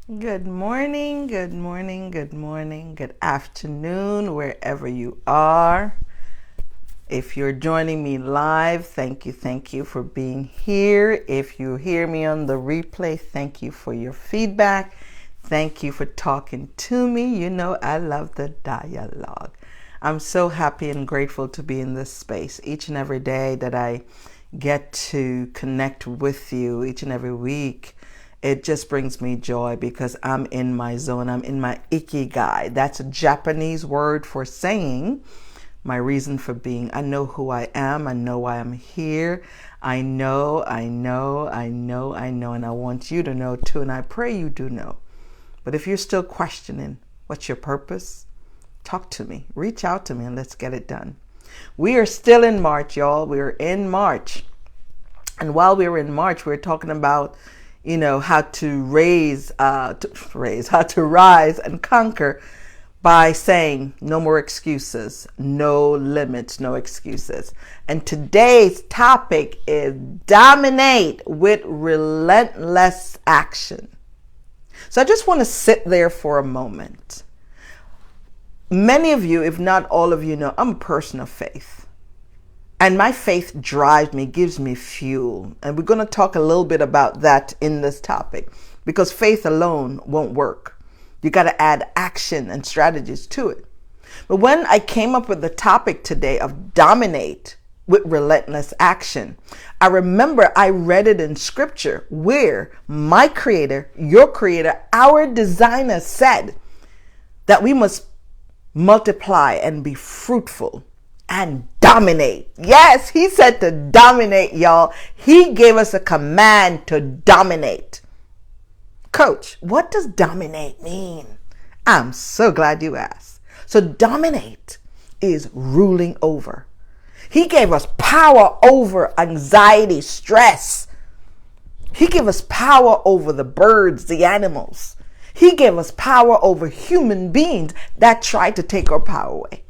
Good morning, good morning, good morning, good afternoon, wherever you are. If you're joining me live, thank you for being here. If you hear me on the replay, thank you for your feedback. Thank you for talking to me. You know, I love the dialogue. I'm so happy and grateful to be in this space each and every day that I get to connect with you each and every week. It just brings me joy because I'm in my zone. I'm in my ikigai. That's a Japanese word for saying my reason for being. I know who I am. I know why I'm here. I know, and I want you to know too, and I pray you do know. But if you're still questioning what's your purpose, talk to me. Reach out to me and let's get it done. We are still in March, y'all. We're in March. And while we were in March, we were talking about how to how to rise and conquer by saying no more excuses, no limits, no excuses. And today's topic is dominate with relentless action. So I just want to sit there for a moment. Many of you, if not all of you, know I'm a person of faith. And my faith drives me, gives me fuel. And we're going to talk a little bit about that in this topic because faith alone won't work. You got to add action and strategies to it. But when I came up with the topic today of dominate with relentless action, I remember I read it in scripture where my creator, your creator, our designer said that we must multiply and be fruitful and dominate. Yes, he said to dominate, y'all. He gave us a command to dominate. Coach, what does dominate mean? I'm so glad you asked. So dominate is ruling over. He gave us power over anxiety, stress. He gave us power over the birds, the animals. He gave us power over human beings that tried to take our power away.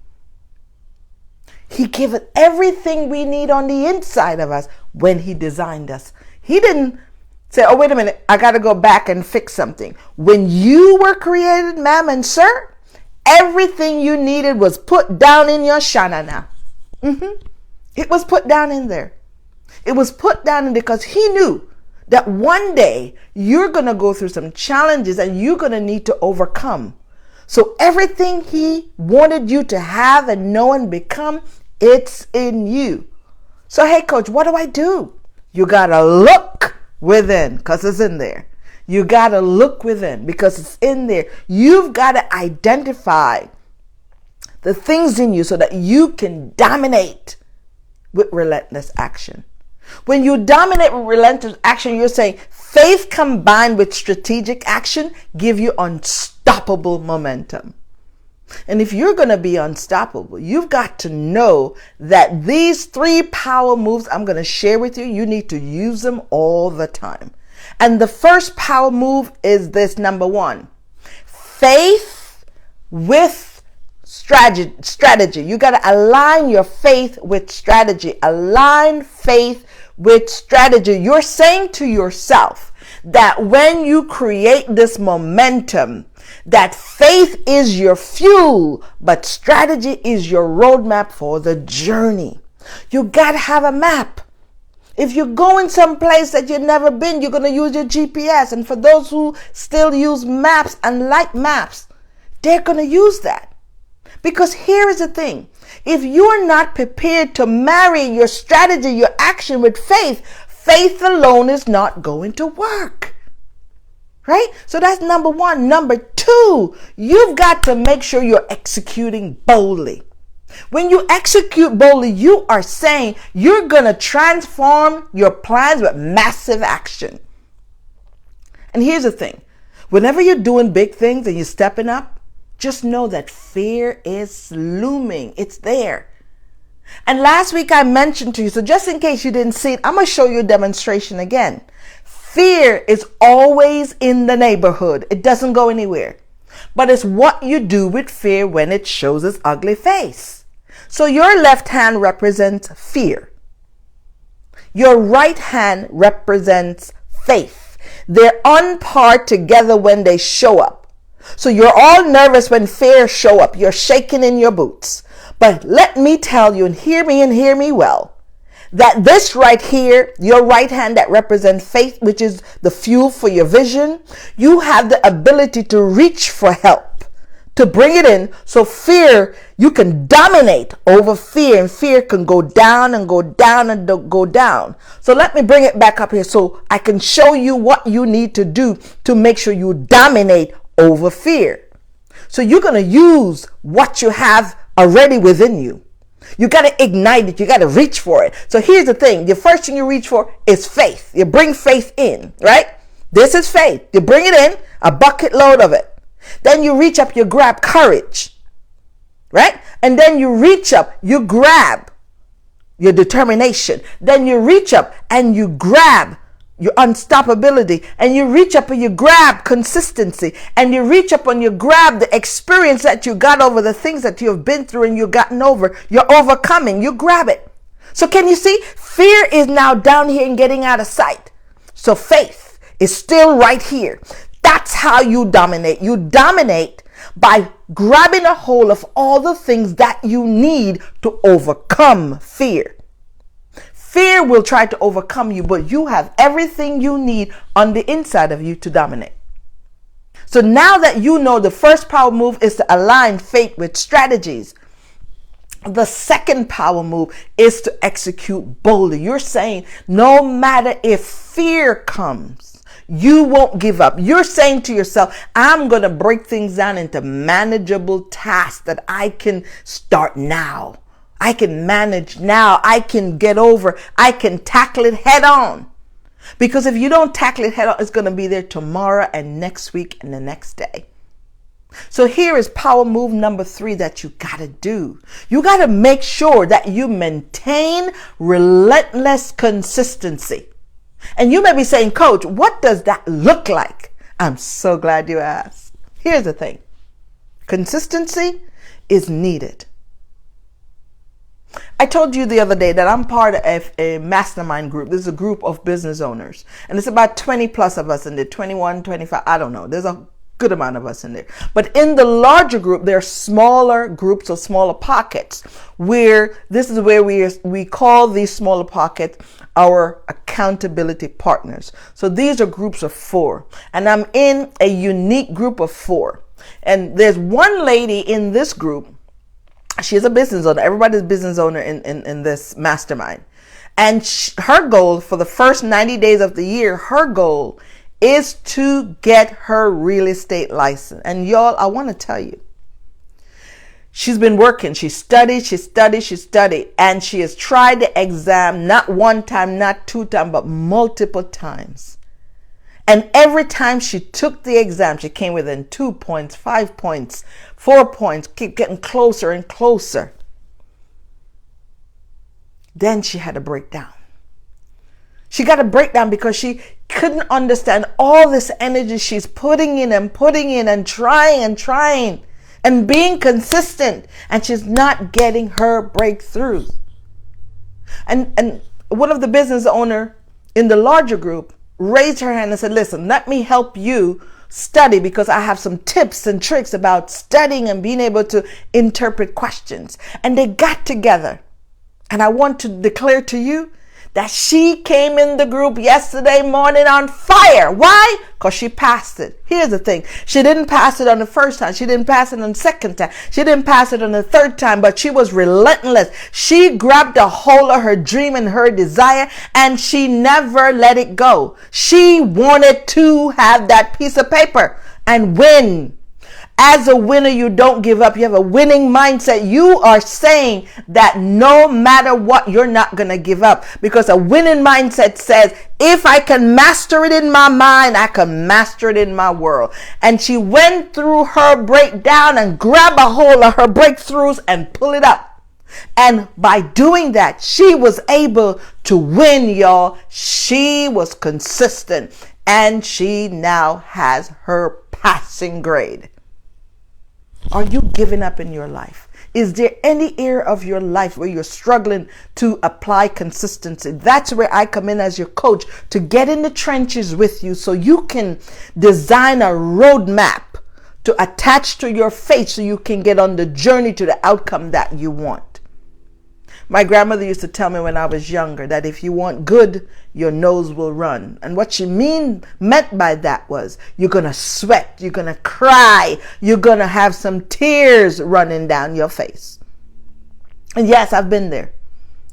He gave us everything we need on the inside of us when he designed us. He didn't say, oh, wait a minute, I got to go back and fix something. When you were created, ma'am and sir, everything you needed was put down in your shanana. It was put down in there. It was put down in because he knew that one day you're going to go through some challenges and you're going to need to overcome. So everything he wanted you to have and know and become, it's in you. So, hey, coach, what do? You got to look within because it's in there. You got to look within because it's in there. You've got to identify the things in you so that you can dominate with relentless action. When you dominate with relentless action, you're saying faith combined with strategic action give you unstoppable momentum. And if you're going to be unstoppable, you've got to know that these 3 power moves I'm going to share with you, you need to use them all the time. And the first power move is this, number 1, faith with strategy. You got to align your faith with strategy. Align faith with strategy. You're saying to yourself that when you create this momentum, that faith is your fuel, but strategy is your roadmap for the journey. You got to have a map. If you're going someplace that you've never been, you're going to use your GPS. And for those who still use maps and like maps, they're going to use that. Because here is the thing. If you're not prepared to marry your strategy, your action with faith, faith alone is not going to work. Right? So that's number 1. Number 2, you've got to make sure you're executing boldly. When you execute boldly, you are saying you're going to transform your plans with massive action. And here's the thing. Whenever you're doing big things and you're stepping up, just know that fear is looming. It's there. And last week I mentioned to you, so just in case you didn't see it, I'm going to show you a demonstration again. Fear is always in the neighborhood. It doesn't go anywhere. But it's what you do with fear when it shows its ugly face. So your left hand represents fear. Your right hand represents faith. They're on par together when they show up. So you're all nervous when fear show up. You're shaking in your boots. But let me tell you, and hear me well, that this right here, your right hand that represents faith, which is the fuel for your vision, you have the ability to reach for help, to bring it in. So fear, you can dominate over fear, and fear can go down and go down and go down. So let me bring it back up here so I can show you what you need to do to make sure you dominate over fear. So you're going to use what you have already within you. You got to ignite it. You got to reach for it. So here's the thing. The first thing you reach for is faith. You bring faith in, right? This is faith. You bring it in, a bucket load of it. Then you reach up, you grab courage, right? And then you reach up, you grab your determination. Then you reach up and you grab your unstoppability, and you reach up and you grab consistency, and you reach up and you grab the experience that you got over the things that you have been through and you've gotten over. You're overcoming. You grab it. So can you see? Fear is now down here and getting out of sight. So faith is still right here. That's how you dominate. You dominate by grabbing a hold of all the things that you need to overcome fear. Fear will try to overcome you, but you have everything you need on the inside of you to dominate. So now that you know the first power move is to align faith with strategies, the second power move is to execute boldly. You're saying no matter if fear comes, you won't give up. You're saying to yourself, I'm going to break things down into manageable tasks that I can start now. I can manage now. I can get over. I can tackle it head on. Because if you don't tackle it head on, it's going to be there tomorrow and next week and the next day. So here is power move number 3 that you got to do. You got to make sure that you maintain relentless consistency. And you may be saying, Coach, what does that look like? I'm so glad you asked. Here's the thing. Consistency is needed. I told you the other day that I'm part of a mastermind group. This is a group of business owners. And it's about 20 plus of us in there, 21, 25, I don't know. There's a good amount of us in there. But in the larger group, there are smaller groups or smaller pockets where this is where we call these smaller pockets our accountability partners. So these are groups of 4. And I'm in a unique group of 4. And there's one lady in this group. She's a business owner. Everybody's a business owner in this mastermind. And her goal for the first 90 days of the year, her goal is to get her real estate license. And y'all, I want to tell you, she's been working. She studied, and she has tried the exam not one time, not 2 times, but multiple times. And every time she took the exam, she came within 2 points, 5 points, 4 points, keep getting closer and closer. Then she had a breakdown. She got a breakdown because she couldn't understand all this energy she's putting in and trying and being consistent, and she's not getting her breakthroughs. And one of the business owner in the larger group raised her hand and said, listen, let me help you study, because I have some tips and tricks about studying and being able to interpret questions. And they got together. And I want to declare to you that she came in the group yesterday morning on fire. Why? Because she passed it. Here's the thing. She didn't pass it on the first time. She didn't pass it on the second time. She didn't pass it on the third time, but she was relentless. She grabbed a hold of her dream and her desire, and she never let it go. She wanted to have that piece of paper and win. As a winner, you don't give up. You have a winning mindset. You are saying that no matter what, you're not going to give up, because a winning mindset says, if I can master it in my mind, I can master it in my world. And she went through her breakdown and grabbed a hold of her breakthroughs and pull it up. And by doing that, she was able to win, y'all. She was consistent, and she now has her passing grade. Are you giving up in your life? Is there any area of your life where you're struggling to apply consistency? That's where I come in as your coach, to get in the trenches with you so you can design a roadmap to attach to your faith so you can get on the journey to the outcome that you want. My grandmother used to tell me when I was younger that if you want good, your nose will run. And what she meant by that was you're going to sweat, you're going to cry, you're going to have some tears running down your face. And yes, I've been there.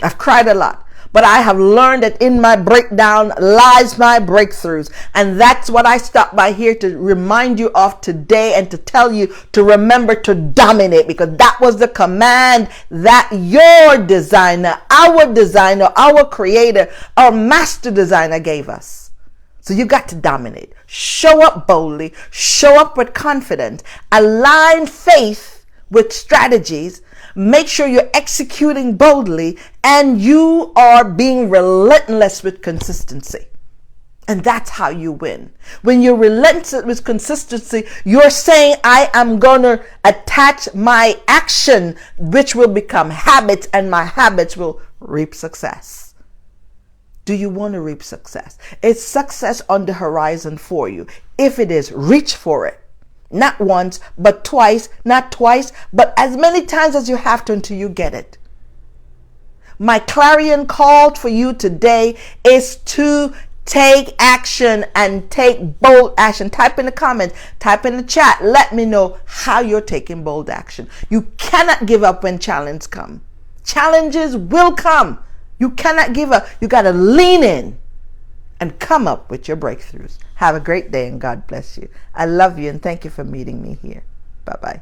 I've cried a lot. But I have learned that in my breakdown lies my breakthroughs. And that's what I stopped by here to remind you of today, and to tell you to remember to dominate, because that was the command that your designer, our creator, our master designer gave us. So you got to dominate. Show up boldly, show up with confidence, align faith with strategies. Make sure you're executing boldly, and you are being relentless with consistency. And that's how you win. When you're relentless with consistency, you're saying, I am going to attach my action, which will become habits, and my habits will reap success. Do you want to reap success? Is success on the horizon for you? If it is, reach for it. Not once, but twice, not twice, but as many times as you have to until you get it. My clarion call for you today is to take action, and take bold action. Type in the comments, type in the chat. Let me know how you're taking bold action. You cannot give up when challenges come. Challenges will come. You cannot give up. You got to lean in and come up with your breakthroughs. Have a great day, and God bless you. I love you, and thank you for meeting me here. Bye-bye.